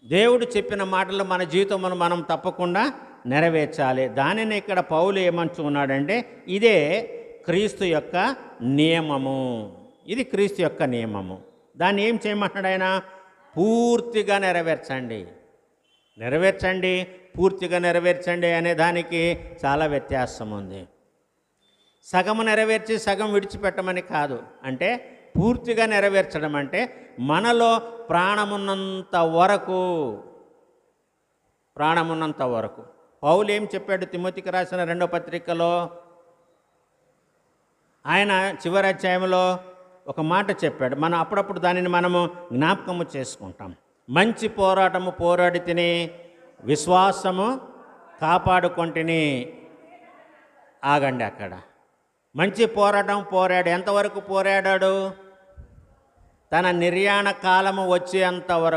దేవుడు చెప్పిన మాటలు మన జీవితంలో మనం తప్పకుండా నెరవేర్చాలి. దానిని ఇక్కడ పౌలు ఏమంటున్నాడంటే ఇదే క్రీస్తు యొక్క నియమము. ఇది క్రీస్తు యొక్క నియమము. దాన్ని ఏం చేయమంటున్నాడు ఆయన? పూర్తిగా నెరవేర్చండి. నెరవేర్చండి, పూర్తిగా నెరవేర్చండి అనే దానికి చాలా వ్యత్యాసం ఉంది. సగము నెరవేర్చి సగం విడిచిపెట్టమని కాదు. అంటే పూర్తిగా నెరవేర్చడం అంటే మనలో ప్రాణమున్నంత వరకు. పౌలు ఏం చెప్పాడు తిమోతికి రాసిన 2వ పత్రికలో? ఆయన చివరి అధ్యాయంలో ఒక మాట చెప్పాడు. మనం అప్పుడప్పుడు దానిని మనము జ్ఞాపకము చేసుకుంటాం. మంచి పోరాటము పోరాడి తిని విశ్వాసము కాపాడుకొంటిని. ఆగండి అక్కడ. మంచి పోరాటం పోరాడు. ఎంతవరకు పోరాడాడు? తన నిర్యాణ కాలము వచ్చేంతవరకు.